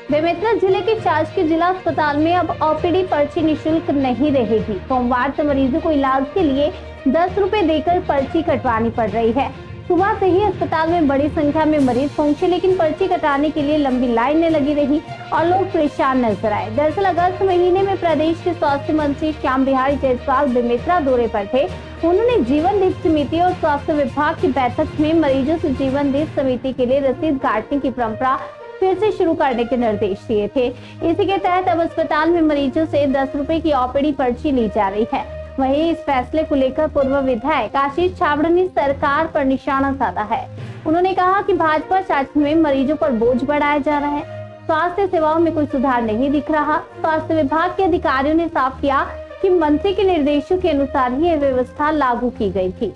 बेमेतरा जिले के शासकीय जिला अस्पताल में अब ओपीडी पर्ची निःशुल्क नहीं रहेगी। सोमवार से मरीजों को इलाज के लिए 10 रुपए देकर पर्ची कटवानी पड़ रही है। सुबह से ही अस्पताल में बड़ी संख्या में मरीज पहुंचे, लेकिन पर्ची कटाने के लिए लंबी लाइनें लगी रही और लोग परेशान नजर आए। दरअसल अगस्त महीने में प्रदेश के स्वास्थ्य मंत्री श्याम बिहारी जायसवाल बेमेतरा दौरे पर थे। उन्होंने जीवन दीप समिति और स्वास्थ्य विभाग की बैठक में मरीजों से जीवन दीप समिति के लिए रसीद काटने की परंपरा फिर से शुरू करने के निर्देश दिए थे। इसी के तहत अब अस्पताल में मरीजों से 10 रुपए की ओपीडी पर्ची ली जा रही है। वहीं इस फैसले को लेकर पूर्व विधायक आशीष छाबड़ा ने सरकार पर निशाना साधा है। उन्होंने कहा कि भाजपा शासन में मरीजों पर बोझ बढ़ाया जा रहा है। स्वास्थ्य सेवाओं में कोई सुधार नहीं दिख रहा। स्वास्थ्य विभाग के अधिकारियों ने साफ किया कि मंत्री के निर्देशों के अनुसार ही यह व्यवस्था लागू की गई थी।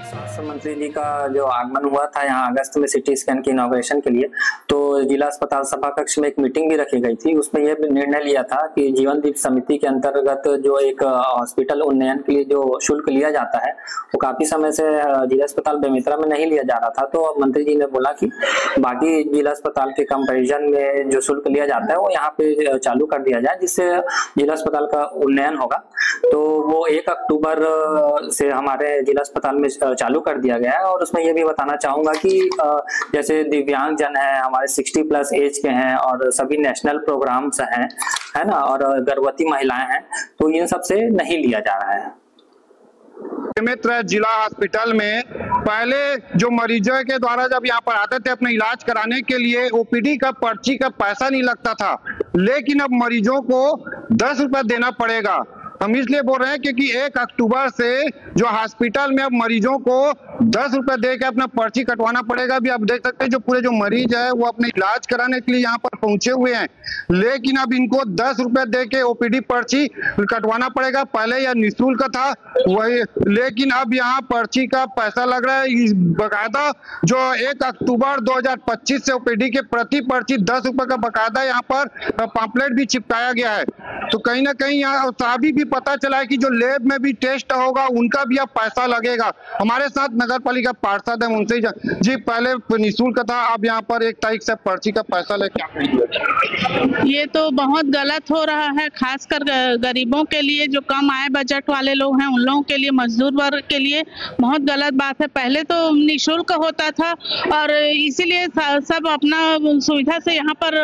स्वास्थ्य मंत्री जी का जो आगमन हुआ था यहाँ अगस्त में सिटी स्कैन की इनॉग्रेशन के लिए, तो जिला अस्पताल सभा कक्ष में एक मीटिंग भी रखी गई थी। उसमें यह निर्णय लिया था कि जीवन दीप समिति के अंतर्गत जो एक हॉस्पिटल उन्नयन के लिए जो शुल्क लिया जाता है वो काफी समय से जिला अस्पताल बेमेतरा में नहीं लिया जा रहा था। तो मंत्री जी ने बोला कि बाकी जिला अस्पताल के कंपैरिजन में जो शुल्क लिया जाता है वो यहाँ पे चालू कर दिया जाए, जिससे जिला अस्पताल का उन्नयन होगा। तो वो 1 अक्टूबर से हमारे जिला अस्पताल में चालू कर दिया गया है। और उसमें ये भी बताना चाहूंगा कि जैसे दिव्यांग जन है, हमारे 60+ एज के हैं और सभी नेशनल प्रोग्राम्स हैं, है ना, और गर्भवती महिलाएं हैं, तो इन सब से नहीं लिया जा रहा है। बेमेतरा जिला हॉस्पिटल में पहले जो मरीजों के द्वारा जब यहाँ पर आते थे अपने इलाज कराने के लिए ओपीडी का पर्ची का पैसा नहीं लगता था, लेकिन अब मरीजों को 10 रुपए देना पड़ेगा। हम इसलिए बोल रहे हैं क्योंकि 1 अक्टूबर से जो हॉस्पिटल में अब मरीजों को 10 रुपए दे के अपना पर्ची कटवाना पड़ेगा। अभी आप देख सकते हैं जो पूरे जो मरीज है वो अपने इलाज कराने के लिए यहाँ पर पहुंचे हुए हैं, लेकिन अब इनको 10 रुपए दे के ओपीडी पर्ची कटवाना पड़ेगा। पहले यह निःशुल्क था वही, लेकिन अब यहाँ पर्ची का पैसा लग रहा है। बकायदा जो 1 अक्टूबर 2025 से ओपीडी के प्रति पर्ची 10 रुपए का बकायदा यहाँ पर पम्पलेट भी चिपकाया गया है। तो कहीं ना कहीं यहाँ अभी भी पता चला है कि जो लैब में भी टेस्ट होगा उनका भी अब पैसा लगेगा। हमारे साथ नगर पालिका पार्षद है, उनसे जी पहले निःशुल्क था, अब यहाँ पर 1 तारीख से पर्ची का पैसा लेके ये तो बहुत गलत हो रहा है। खासकर गरीबों के लिए, जो कम आय बजट वाले लोग हैं उन लोगों के लिए, मजदूर वर्ग के लिए बहुत गलत बात है। पहले तो निःशुल्क होता था और इसीलिए सब अपना सुविधा से यहाँ पर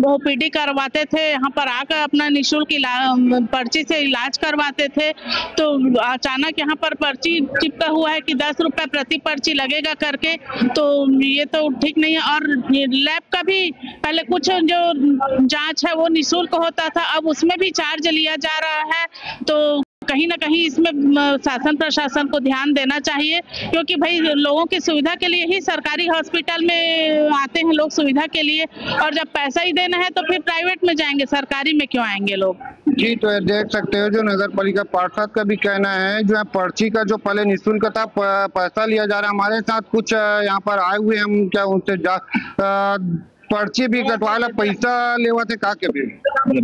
ओपीडी करवाते थे, यहाँ पर आकर अपना निःशुल्क पर्ची से इलाज करवाते थे। तो अचानक यहाँ पर पर्ची चिपका हुआ है कि 10 रुपए प्रति पर्ची लगेगा करके, तो ये तो ठीक नहीं है। और लैब का भी पहले कुछ जो जांच है वो निःशुल्क होता था, अब उसमें भी चार्ज लिया जा रहा है। तो कहीं ना कहीं इसमें शासन प्रशासन को ध्यान देना चाहिए, क्योंकि भाई लोगों की सुविधा के लिए ही सरकारी हॉस्पिटल में आते हैं लोग, सुविधा के लिए। और जब पैसा ही देना है तो फिर प्राइवेट में जाएंगे, सरकारी में क्यों आएंगे लोग। जी तो देख सकते हो जो नगर पालिका पार्षद का भी कहना है, जो है पर्ची का जो पहले निःशुल्क था पैसा लिया जा रहा है। हमारे साथ कुछ यहाँ पर आए हुए हम क्या उनसे पर्ची भी कटवा ला, पैसा लेवा थे का के भी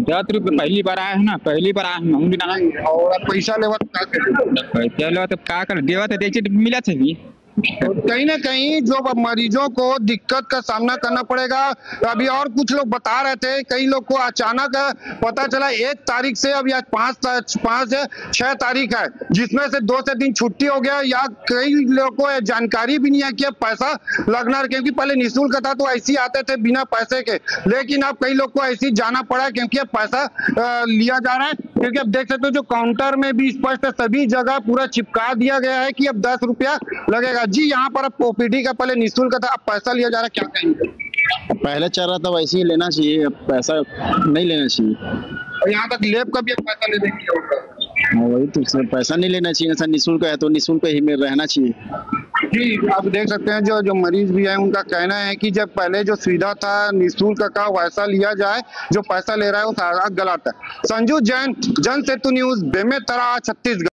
10 रुपए पहली बार आया है ना, पहली बार आया है और पैसा लेवा का के पैसा लेवा तो का कर देवा तो देखिए मिला थे भी। तो कहीं ना कहीं जो मरीजों को दिक्कत का सामना करना पड़ेगा। अभी और कुछ लोग बता रहे थे, कई लोग को अचानक पता चला 1 तारीख से, अब या 5-6 तारीख है, जिसमें से 2 से 3 छुट्टी हो गया, या कई लोगों को जानकारी भी नहीं है कि अब पैसा लगना, क्योंकि पहले निःशुल्क था तो ऐसे आते थे बिना पैसे के, लेकिन अब कई लोग को ऐसे जाना पड़ा है क्योंकि अब पैसा लिया जा रहा है। क्योंकि अब देख सकते हो जो काउंटर में भी स्पष्ट सभी जगह पूरा चिपका दिया गया है कि अब 10 रुपया लगेगा। जी यहाँ पर अब ओपीडी का पहले निःशुल्क था, अब पैसा लिया जा रहा है, क्या कहेंगे। पहले चल रहा था वैसे ही लेना चाहिए, अब पैसा नहीं लेना चाहिए। और यहाँ तक लैब का भी पैसा ले देंगे, वही तो पैसा नहीं लेना चाहिए। ऐसा निःशुल्क है तो निःशुल्क ही में रहना चाहिए। जी आप देख सकते हैं जो मरीज भी है उनका कहना है कि जब पहले जो सुविधा था निःशुल्क का वैसा लिया जाए, जो पैसा ले रहा है वो सारा गलत है। संजू जैन, जन सेतु न्यूज, बेमेतरा, छत्तीसगढ़।